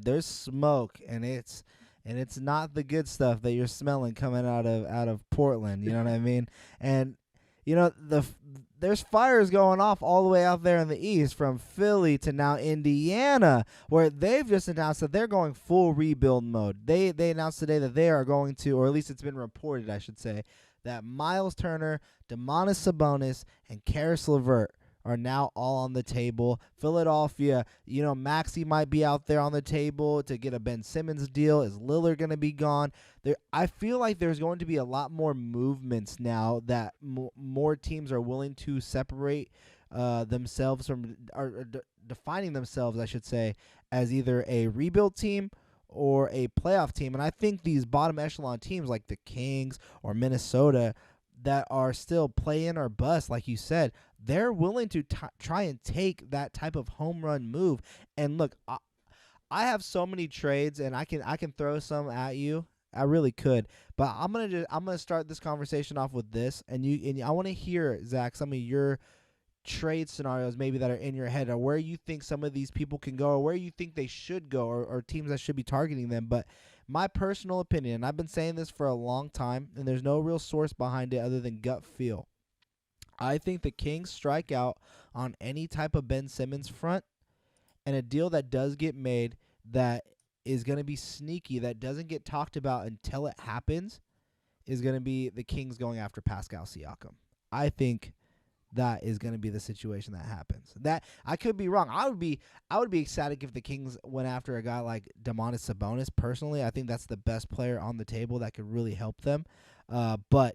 there's smoke, and it's not the good stuff that you're smelling coming out of Portland. You know what I mean? And there's fires going off all the way out there in the east, from Philly to now Indiana, where they've just announced that they're going full rebuild mode. They announced today that they are going to, or at least it's been reported, I should say, that Miles Turner, Domantas Sabonis, and Karis LeVert are now all on the table. Philadelphia, Maxey might be out there on the table to get a Ben Simmons deal. Is Lillard going to be gone? I feel like there's going to be a lot more movements now that more teams are willing to separate themselves from, or defining themselves, I should say, as either a rebuild team or a playoff team. And I think these bottom echelon teams like the Kings or Minnesota that are still play in or bust, like you said, they're willing to try and take that type of home run move. And look, I have so many trades, and I can throw some at you. I really could, but I'm gonna start this conversation off with this, and I want to hear, Zach, some of your trade scenarios maybe that are in your head, or where you think some of these people can go, or where you think they should go, or teams that should be targeting them. But my personal opinion, and I've been saying this for a long time, and there's no real source behind it other than gut feel, I think the Kings strike out on any type of Ben Simmons front, and a deal that does get made that is going to be sneaky, that doesn't get talked about until it happens, is going to be the Kings going after Pascal Siakam. I think that is going to be the situation that happens. That I could be wrong. I would be ecstatic if the Kings went after a guy like Domantas Sabonis. Personally, I think that's the best player on the table that could really help them. But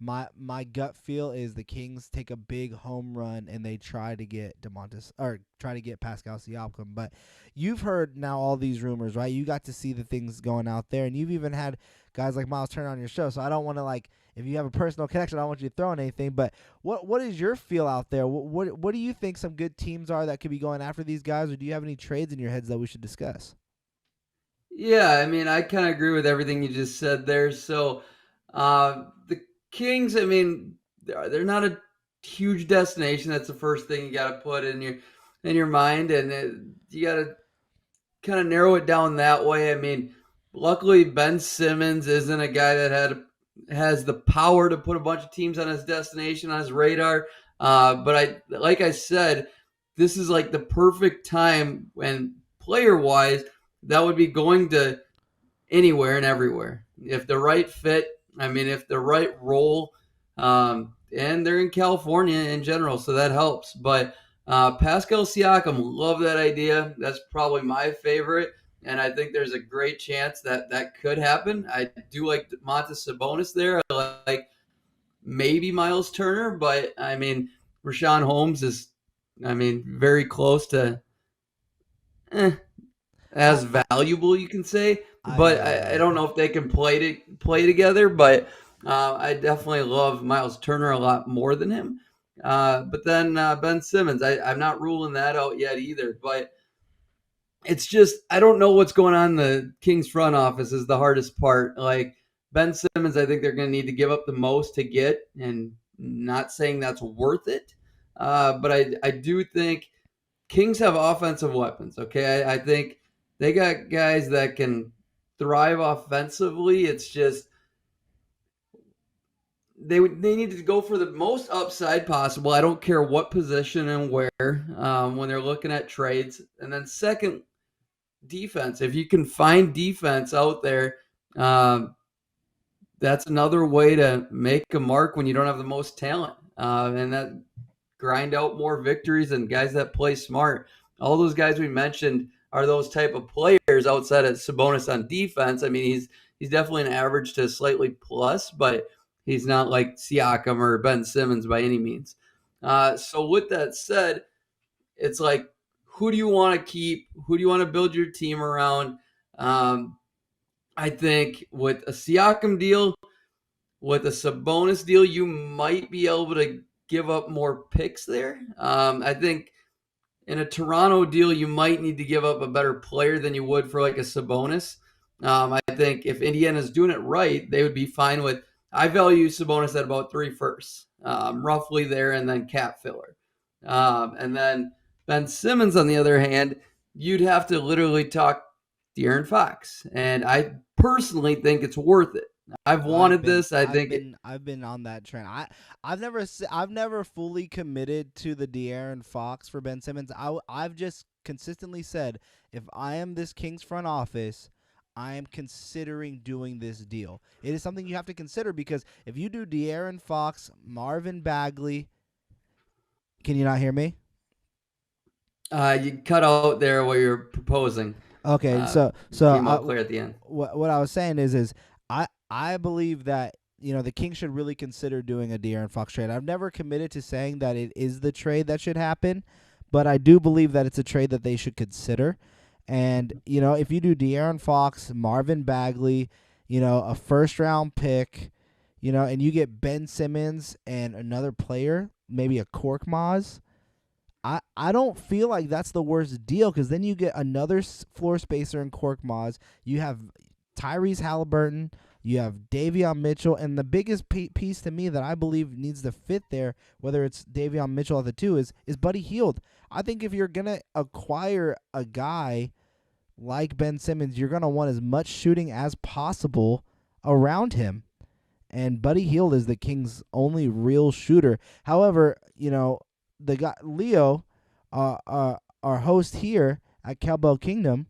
my gut feel is the Kings take a big home run and they try to get Pascal Siakam. But you've heard now all these rumors, right? You got to see the things going out there, and you've even had guys like Miles Turner on your show. So I don't want to, if you have a personal connection, I don't want you to throw in anything. But what is your feel out there? What do you think some good teams are that could be going after these guys, or do you have any trades in your heads that we should discuss? Yeah, I mean, I kind of agree with everything you just said there. So, the Kings, I mean, they're not a huge destination. That's the first thing you got to put in your mind, and you got to kind of narrow it down that way. I mean, luckily Ben Simmons isn't a guy that has the power to put a bunch of teams on his destination, on his radar. But like I said, this is like the perfect time when player wise that would be going to anywhere and everywhere. If the right fit, I mean, if the right role, and they're in California in general, so that helps. But Pascal Siakam, love that idea. That's probably my favorite, and I think there's a great chance that could happen. I do like Domantas Sabonis there. I like maybe Miles Turner, but I mean, Rashawn Holmes is, I mean, very close to I as valuable, you can say. I But agree. I don't know if they can play together. But I definitely love Miles Turner a lot more than him. But then Ben Simmons, I'm not ruling that out yet either. But it's just I don't know what's going on in the Kings front office is the hardest part. Like Ben Simmons, I think they're going to need to give up the most to get, and not saying that's worth it. But I do think Kings have offensive weapons. Okay, I think they got guys that can thrive offensively. It's just they need to go for the most upside possible. I don't care what position and where, when they're looking at trades. And then second, defense. If you can find defense out there, that's another way to make a mark when you don't have the most talent, and that grind out more victories and guys that play smart. All those guys we mentioned are those type of players outside of Sabonis on defense. I mean, he's definitely an average to slightly plus, but he's not like Siakam or Ben Simmons by any means. So with that said, it's like, who do you want to keep? Who do you want to build your team around? I think with a Siakam deal, with a Sabonis deal, you might be able to give up more picks there. I think in a Toronto deal, you might need to give up a better player than you would for like a Sabonis. I think if Indiana's doing it right, they would be fine with. I value Sabonis at about 3 firsts, roughly there, and then cap filler. And then Ben Simmons, on the other hand, you'd have to literally talk De'Aaron Fox, and I personally think it's worth it. I've I've wanted been this. I I've think been I've been on that trend. I've never fully committed to the De'Aaron Fox for Ben Simmons. I've just consistently said, if I am this Kings front office, I am considering doing this deal. It is something you have to consider, because if you do De'Aaron Fox, Marvin Bagley, can you not hear me? you cut out there what you're proposing. Okay, Uh, Came out clear at the end. what I was saying is I believe that the Kings should really consider doing a De'Aaron Fox trade. I've never committed to saying that it is the trade that should happen, but I do believe that it's a trade that they should consider. And if you do De'Aaron Fox, Marvin Bagley, a first round pick, and you get Ben Simmons and another player, maybe a Cork Maz. I don't feel like that's the worst deal, because then you get another floor spacer in Cork Maz. You have Tyrese Halliburton. You have Davion Mitchell. And the biggest piece to me that I believe needs to fit there, whether it's Davion Mitchell at the 2, is Buddy Hield. I think if you're going to acquire a guy like Ben Simmons, you're going to want as much shooting as possible around him. And Buddy Hield is the Kings' only real shooter. However, the guy Leo, our host here at Cowbell Kingdom,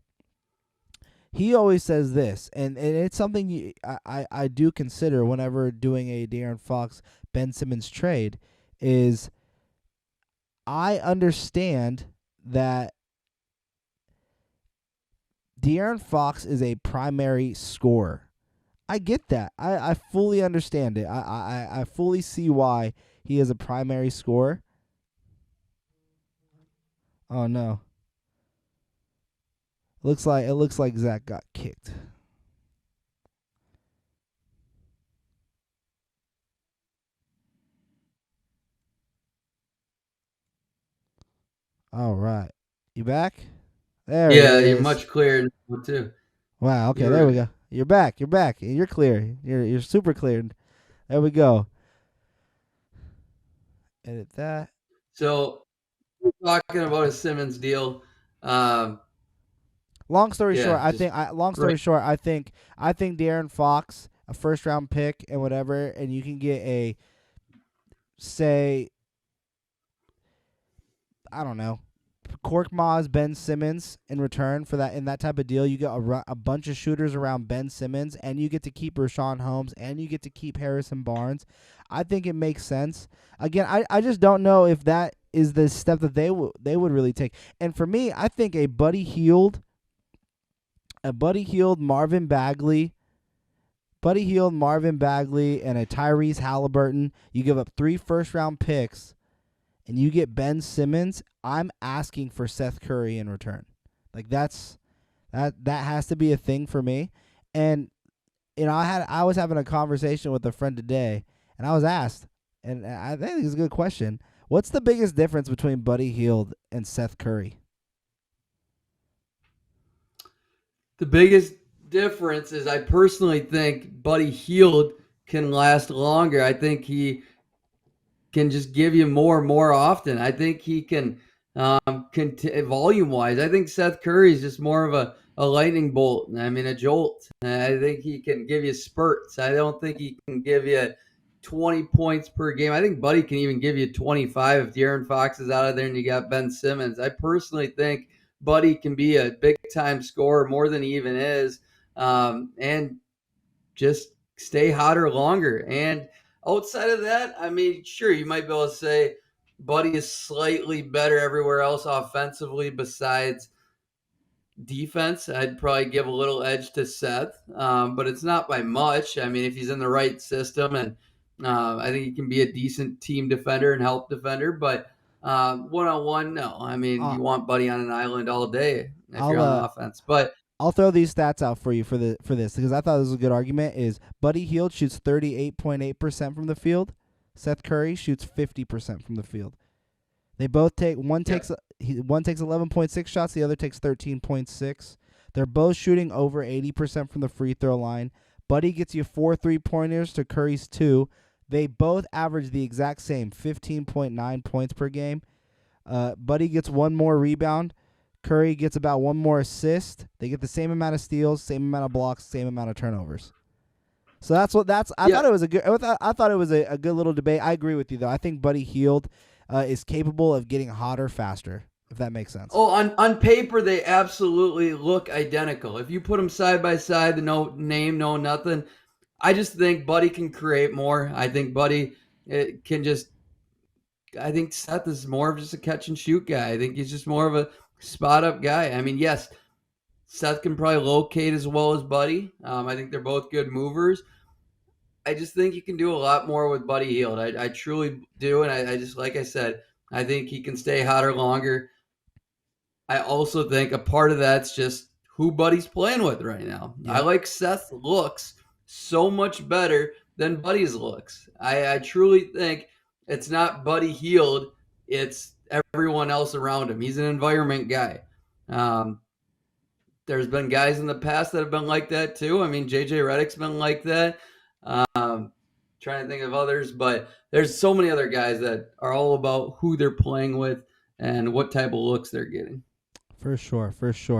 he always says this, and it's something I do consider whenever doing a De'Aaron Fox Ben Simmons trade, is I understand that De'Aaron Fox is a primary scorer. I get that. I fully understand it. I fully see why he is a primary scorer. Oh no. It looks like Zach got kicked. All right. You back? There he Yeah, you're is. much clearer now too. Wow, okay, there You're we go. You're back. You're back. You're clear. You're super cleared. There we go. Edit that. so talking about a Simmons deal. Um, Long story short, yeah, just great. I think De'Aaron Fox, a first round pick and whatever, and you can get a, say, I don't know, Cork Maz, Ben Simmons in return for that. In that type of deal, you get a bunch of shooters around Ben Simmons, and you get to keep Rashawn Holmes, and you get to keep Harrison Barnes. I think it makes sense. Again, I just don't know if that is the step that they would really take. And for me, I think a Buddy Hield, Marvin Bagley, and a Tyrese Halliburton. You give up 3 first-round picks, and you get Ben Simmons. I'm asking for Seth Curry in return. Like that has to be a thing for me. And I was having a conversation with a friend today, and I was asked, and I think it's a good question. What's the biggest difference between Buddy Hield and Seth Curry? The biggest difference is I personally think Buddy Hield can last longer. I think he can just give you more often. I think he can, volume wise. I think Seth Curry is just more of a lightning bolt. I mean, a jolt. I think he can give you spurts. I don't think he can give you 20 points per game. I think Buddy can even give you 25 if De'Aaron Fox is out of there and you got Ben Simmons. I personally think Buddy can be a big time scorer more than he even is, and just stay hotter longer. And outside of that, I mean, sure, you might be able to say Buddy is slightly better everywhere else offensively besides defense. I'd probably give a little edge to Seth, but it's not by much. I mean, if he's in the right system, and I think he can be a decent team defender and help defender, but one-on-one, no. I mean, Uh, you want Buddy on an island all day if I'll you're on offense. But I'll throw these stats out for you for this, because I thought this was a good argument. Is Buddy Hield shoots 38.8% from the field. Seth Curry shoots 50% from the field. They both take one takes 11.6 shots, the other takes 13.6. They're both shooting over 80% from the free throw line. Buddy gets you 4 3-pointers to Curry's 2. They both average the exact same, 15.9 points per game. Buddy gets 1 more rebound. Curry gets about one more assist. They get the same amount of steals, same amount of blocks, same amount of turnovers. So I Yeah. thought it was a good. I thought it was a good little debate. I agree with you though. I think Buddy Hield is capable of getting hotter faster. If that makes sense. Oh, on paper they absolutely look identical. If you put them side by side, no name, no nothing. I just think Buddy can create more. I think Buddy can just. I think Seth is more of just a catch and shoot guy. I think he's just more of a spot up guy. I mean, yes, Seth can probably locate as well as Buddy. I think they're both good movers. I just think you can do a lot more with Buddy Hield. I truly do, and I just like I said, I think he can stay hotter longer. I also think a part of that's just who Buddy's playing with right now. I Yep. like Seth looks so much better than Buddy's looks. I truly think it's not Buddy Hield, it's everyone else around him. He's an environment guy. Um, there's been guys in the past that have been like that too. I mean, JJ Redick's been like that. Um, trying to think of others, but there's so many other guys that are all about who they're playing with and what type of looks they're getting. For sure. For sure.